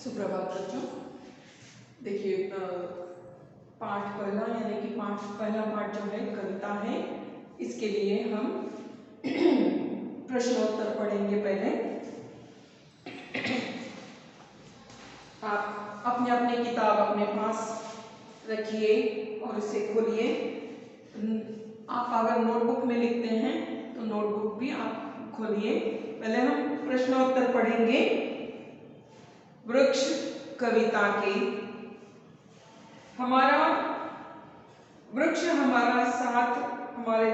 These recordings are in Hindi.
सुप्रभात बच्चों। देखिए पाठ पहला यानी कि पहला पाठ जो है कविता है, इसके लिए हम प्रश्नोत्तर पढ़ेंगे। पहले आप अपने अपने किताब अपने पास रखिए और इसे खोलिए। आप अगर नोटबुक में लिखते हैं तो नोटबुक भी आप खोलिए। पहले हम प्रश्नोत्तर पढ़ेंगे वृक्ष कविता के। हमारा वृक्ष हमारा साथ हमारे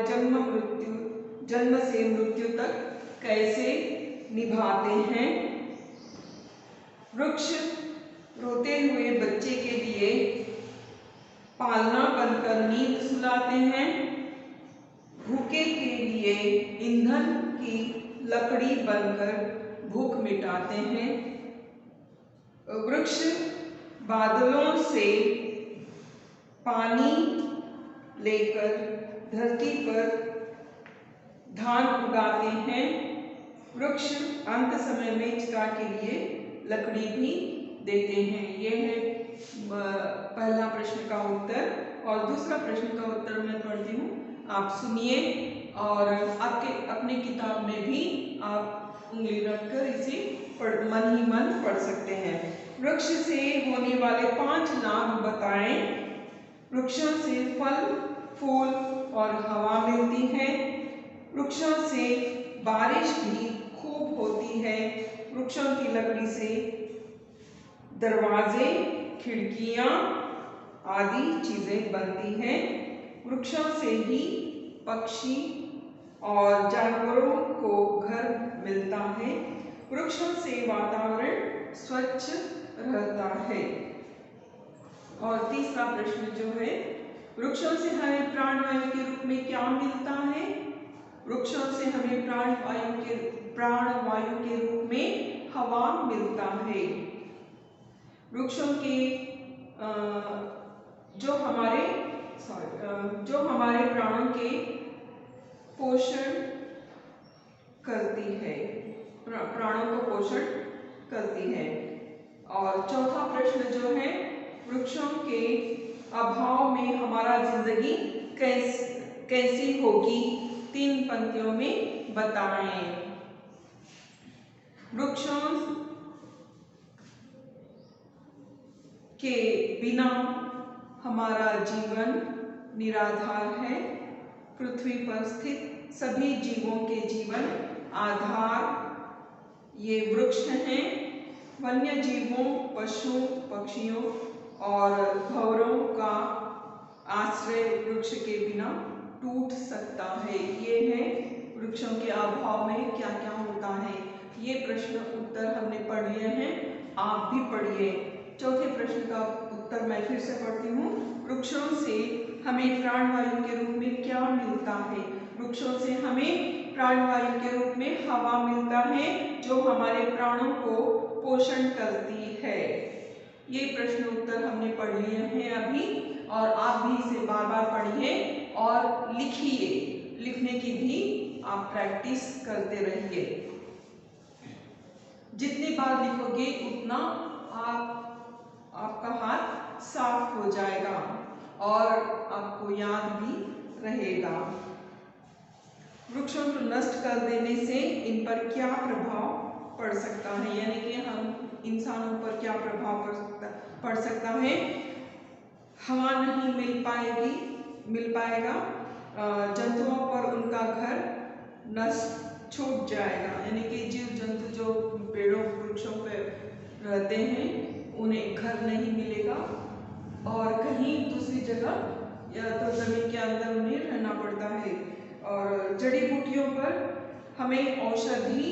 जन्म से मृत्यु तक कैसे निभाते हैं। वृक्ष रोते हुए बच्चे के लिए पालना बनकर नींद सुलाते हैं। भूखे के लिए ईंधन की लकड़ी बनकर भूख मिटाते हैं। वृक्ष बादलों से पानी लेकर धरती पर धान उगाते हैं। वृक्ष अंत समय में चिता के लिए लकड़ी भी देते हैं। ये है पहला प्रश्न का उत्तर। और दूसरा प्रश्न का उत्तर मैं पढ़ती हूँ, आप सुनिए और आपके अपने किताब में भी आप उंगली रखकर इसे मन ही मन पढ़ सकते हैं। वृक्ष से होने वाले 5 लाभ बताएं। वृक्षों से फल फूल और हवा मिलती है। वृक्षों से बारिश भी खूब होती है। वृक्षों की लकड़ी से दरवाजे खिड़कियां आदि चीजें बनती हैं। वृक्षों से ही पक्षी और जानवरों को घर मिलता है। वृक्षों से वातावरण स्वच्छ रहता है। और तीसरा प्रश्न जो है, वृक्षों से हमें प्राणवायु के रूप में क्या मिलता है। वृक्षों से हमें प्राणवायु के रूप में हवा मिलता है। वृक्षों के जो हमारे प्राणों के पोषण करती है, प्राणों को पोषण करती है। और चौथा प्रश्न जो है, वृक्षों के अभाव में हमारा जिंदगी कैसी होगी, 3 पंक्तियों में बताएं। वृक्षों के बिना हमारा जीवन निराधार है। पृथ्वी पर स्थित सभी जीवों के जीवन आधार ये वृक्ष हैं। वन्य जीवों, पशु पक्षियों और भंवरों का आश्रय वृक्ष के बिना टूट सकता है। ये है वृक्षों के अभाव में क्या क्या होता है। ये प्रश्न उत्तर हमने पढ़ लिए हैं, आप भी पढ़िए। चौथे प्रश्न का उत्तर मैं फिर से पढ़ती हूँ। वृक्षों से हमें प्राणवायु के रूप में क्या मिलता है। वृक्षों से हमें प्राणवायु के रूप में हवा मिलता है, जो हमारे प्राणों को पोषण करती है। ये प्रश्न उत्तर हमने पढ़ लिए हैं अभी, और आप भी इसे बार बार पढ़िए और लिखिए। लिखने की भी आप प्रैक्टिस करते रहिए। जितनी बार लिखोगे उतना आपका हाथ साफ हो जाएगा और आपको याद भी रहेगा। वृक्षों को नष्ट कर देने से इन पर क्या प्रभाव पड़ सकता है, यानी कि हम इंसानों पर क्या प्रभाव पड़ सकता है। हवा नहीं मिल पाएगा। जंतुओं पर उनका घर नष्ट छूट जाएगा, यानी कि जीव जंतु जो पेड़ों वृक्षों पर रहते हैं उन्हें घर नहीं मिलेगा और कहीं दूसरी जगह या तो जमीन के अंदर उन्हें रहना पड़ता है। और जड़ी बूटियों पर हमें औषधि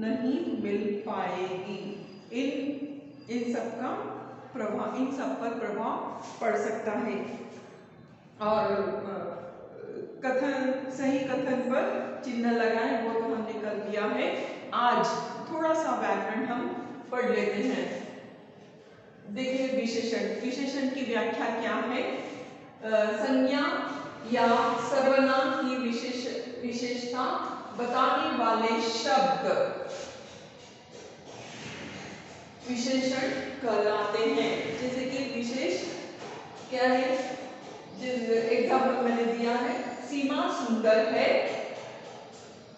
नहीं मिल पाएगी। इन सब पर प्रभाव पड़ सकता है। और सही कथन पर चिन्ह लगाएं, वो तो हमने कर दिया है। आज थोड़ा सा व्याकरण हम पढ़ लेते हैं। देखिए विशेषण की व्याख्या क्या है। संज्ञा या सर्वनाम की विशेषता बताने वाले शब्द। विशेषण कहलाते हैं। जैसे कि विशेष क्या है, जिस एग्जाम्पल मैंने दिया है, सीमा सुंदर है।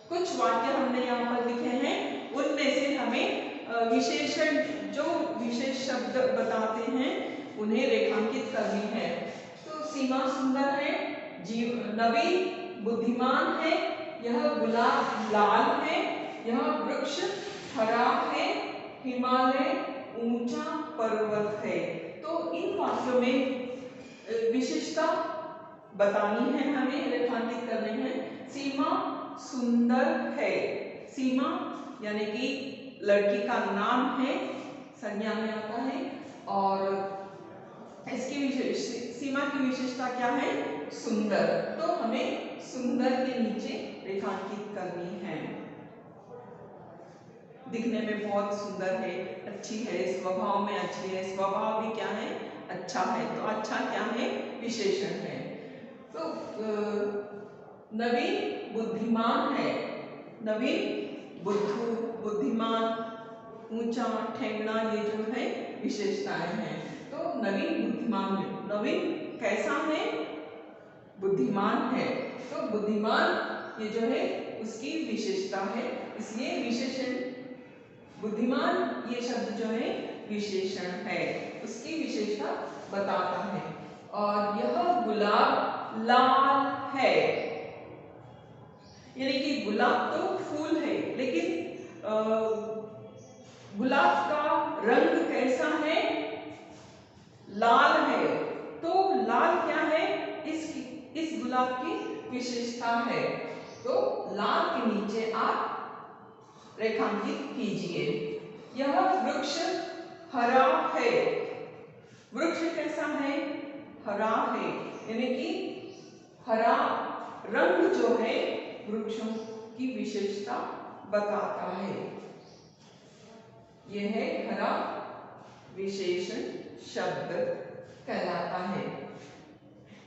कुछ वाक्य हमने यहाँ पर लिखे हैं, उनमें से हमें विशेषण, जो विशेष शब्द बताते हैं उन्हें रेखांकित करनी है। तो सीमा सुंदर है, नवीन बुद्धिमान है, यह गुलाब लाल है, यह वृक्ष हरा है, हिमालय ऊंचा पर्वत है। तो इन वाक्यों में विशेषता बतानी है, हमें रेखांकित करने हैं। सीमा सुंदर है, सीमा यानी कि लड़की का नाम है, संज्ञा में आता है। और इसकी सीमा की विशेषता क्या है, सुंदर। तो हमें सुंदर के नीचे रेखांकित करनी है। दिखने में बहुत सुंदर है, अच्छी है, स्वभाव में अच्छी है, स्वभाव भी क्या है, अच्छा है। तो अच्छा क्या है, विशेषण है। तो नवीन बुद्धिमान है, नवीन बुद्धू बुद्धिमान, ऊंचा ठेंगना, ये जो है विशेषताएं हैं। तो नवीन बुद्धिमान है, नवीन कैसा है, बुद्धिमान है। तो बुद्धिमान ये जो है उसकी विशेषता है, इसलिए विशेषण बुद्धिमान ये शब्द जो है विशेषण है, उसकी विशेषता बताता है। और यह गुलाब लाल है, यानी कि गुलाब तो फूल है, लेकिन गुलाब का रंग कैसा है, लाल है। तो लाल क्या है, इस गुलाब की विशेषता है। तो लाल के नीचे आप रेखांकित कीजिए। यह वृक्ष हरा है, वृक्ष कैसा है, हरा है, यानी कि हरा रंग जो है वृक्षों की विशेषता बताता है। यह है हरा, विशेषण शब्द कहलाता है।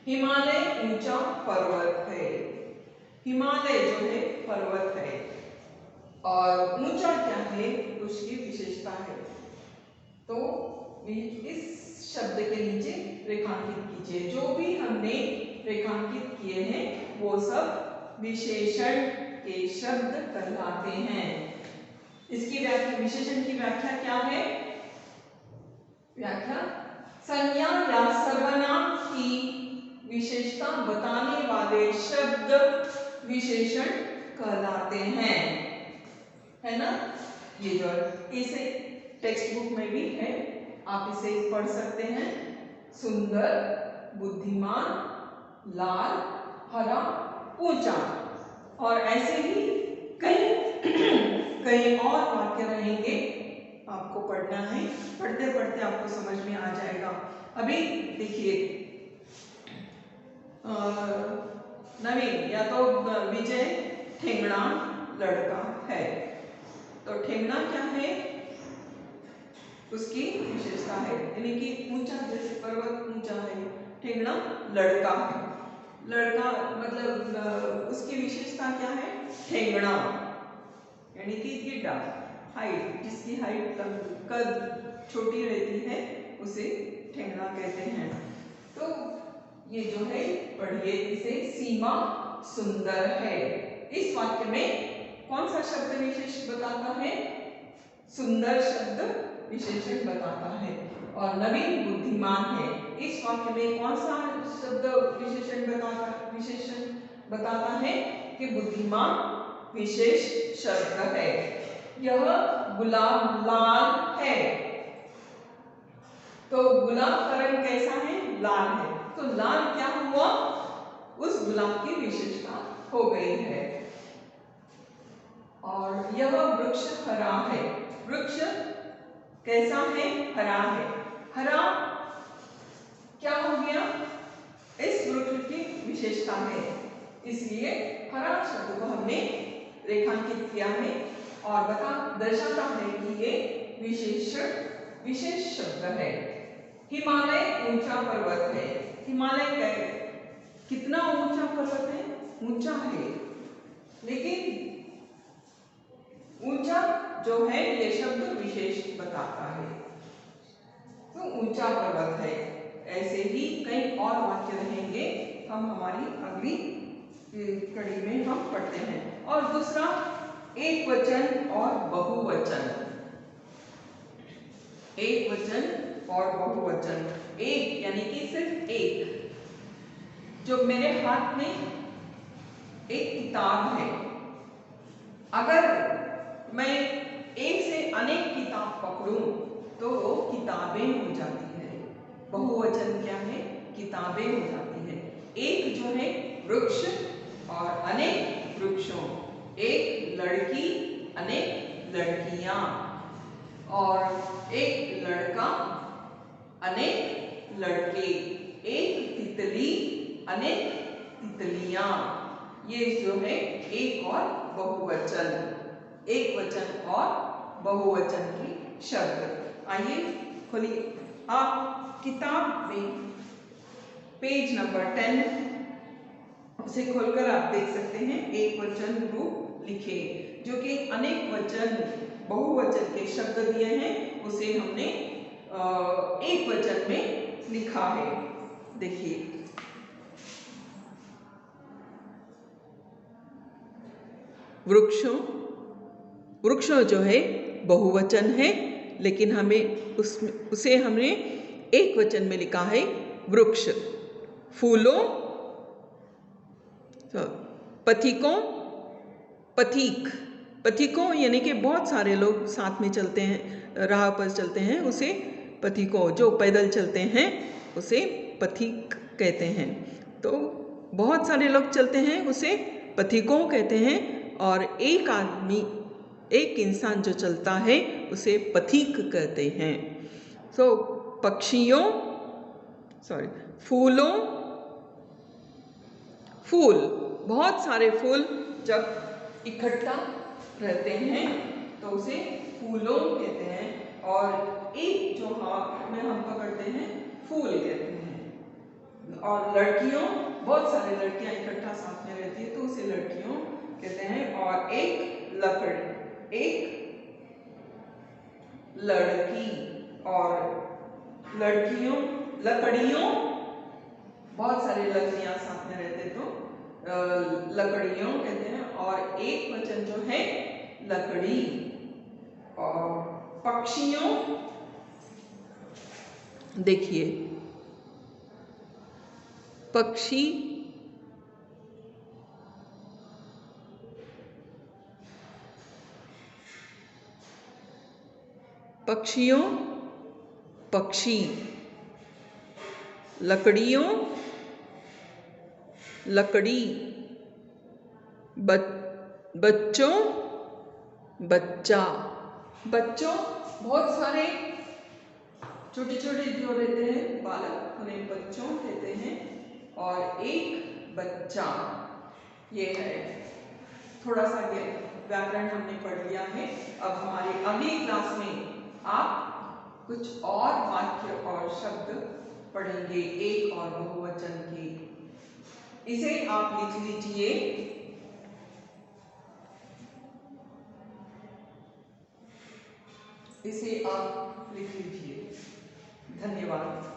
हिमालय ऊंचा पर्वत है, हिमालय जो है पर्वत है, और ऊंचा क्या है, उसकी विशेषता है। तो इस शब्द के नीचे रेखांकित कीजिए। जो भी हमने रेखांकित किए हैं वो सब विशेषण के शब्द कहलाते हैं। इसकी व्याख्या, विशेषण की व्याख्या क्या है, व्याख्या संज्ञा या सर्वनाम की विशेषता बताने वाले शब्द विशेषण कहलाते हैं, है ना। ये जो इसे टेक्स्ट बुक में भी है, आप इसे पढ़ सकते हैं। सुंदर, बुद्धिमान, लाल, हरा, ऊंचा, और ऐसे ही कई कई और वाक्य रहेंगे, आपको पढ़ना है। पढ़ते पढ़ते आपको समझ में आ जाएगा। अभी देखिए, नवीन या तो विजय ठेंगना लड़का है। तो ठेंगना क्या है, उसकी विशेषता है, यानी कि ऊंचा, जैसे पर्वत ऊंचा है, ठेंगना लड़का है। लड़का मतलब उसकी विशेषता क्या है, ठेंगना, यानी कि गिड्ढा, हाइट, जिसकी हाइट कद छोटी रहती है उसे ठेंगना कहते हैं। तो ये जो है पढ़िए इसे, सीमा सुंदर है। इस वाक्य में कौन सा शब्द विशेष बताता है, सुंदर शब्द विशेषण बताता है। और नवीन बुद्धिमान है, इस वाक्य में कौन सा शब्द विशेषण बताता है कि बुद्धिमान विशेष शब्द है। यह गुलाब लाल है, तो गुलाब का रंग कैसा है, लाल है। तो लाल क्या हुआ, उस गुलाब की विशेषता हो गई है। और यह वृक्ष हरा है, वृक्ष कैसा है, हरा है। हरा क्या हो गया, इस वृक्ष की विशेषता है, इसलिए हरा शब्द को हमने रेखांकित किया है और दर्शाता है कि ये विशेष शब्द है। हिमालय ऊंचा पर्वत है, हिमालय कितना ऊंचा पर्वत है, ऊंचा है, लेकिन ऊंचा जो है ये शब्द विशेष बताता है, तो ऊंचा पर्वत है। ऐसे ही कई और वाक्य रहेंगे, हम हमारी अगली कड़ी में हम पढ़ते हैं। और दूसरा एक वचन और बहुवचन। एक वचन और बहुवचन। एक यानी कि सिर्फ एक, जो मेरे हाथ में एक किताब है, अगर मैं एक से अनेक किताब पकड़ूं तो वो किताबें हो जाती है। बहुवचन क्या है? किताबें हो जाती है। एक जो है वृक्ष और अनेक वृक्षों, एक लड़की अनेक लड़कियां, और एक लड़का अनेक लड़के, एक तितली अनेक तितलियां। ये जो है एक और बहुवचन, एक वचन और बहुवचन के शब्द। आइए खोलिए आप किताब में पेज नंबर 10 उसे खोलकर आप देख सकते हैं। एक वचन रूप लिखे, जो कि अनेक वचन बहुवचन के शब्द दिए हैं, उसे हमने एक वचन में लिखा है। देखिए वृक्षों, वृक्षों जो है बहुवचन है, लेकिन हमें उसे हमने एक वचन में लिखा है वृक्ष। फूलों, पथिकों, पथिक, पथिकों यानी कि बहुत सारे लोग साथ में चलते हैं, राह पर चलते हैं, उसे पथिकों, जो पैदल चलते हैं उसे पथिक कहते हैं। तो बहुत सारे लोग चलते हैं उसे पथिकों कहते हैं, और एक आदमी, एक इंसान जो चलता है उसे पथिक कहते हैं। तो पक्षियों, फूलों, फूल, बहुत सारे फूल जब इकट्ठा रहते हैं तो उसे फूलों कहते हैं, और एक जो हाथ में हम पकड़ते हैं फूल कहते हैं। और लड़कियों, बहुत सारे लड़कियां इकट्ठा साथ में रहती है तो उसे लड़कियों कहते हैं। और एक लकड़ी, एक लड़की, और लड़कियों, लकड़ियों, बहुत सारे लकड़ियां साथ में रहते तो लकड़ियों कहते हैं। और एक वचन जो है लकड़ी। और पक्षियों, देखिए पक्षी, पक्षियों, पक्षी, लकड़ियों, लकड़ी, बच्चों, बच्चा, बच्चों, बहुत सारे छोटे छोटे जो रहते हैं बालक, उन्हें बच्चों कहते हैं। और एक बच्चा, ये है। थोड़ा सा व्याकरण हमने पढ़ लिया है। अब हमारे अगली क्लास में आप कुछ और वाक्य और शब्द पढ़ेंगे, एक और बहुवचन के। इसे आप लिख लीजिए। इसे आप लिख लीजिए। धन्यवाद।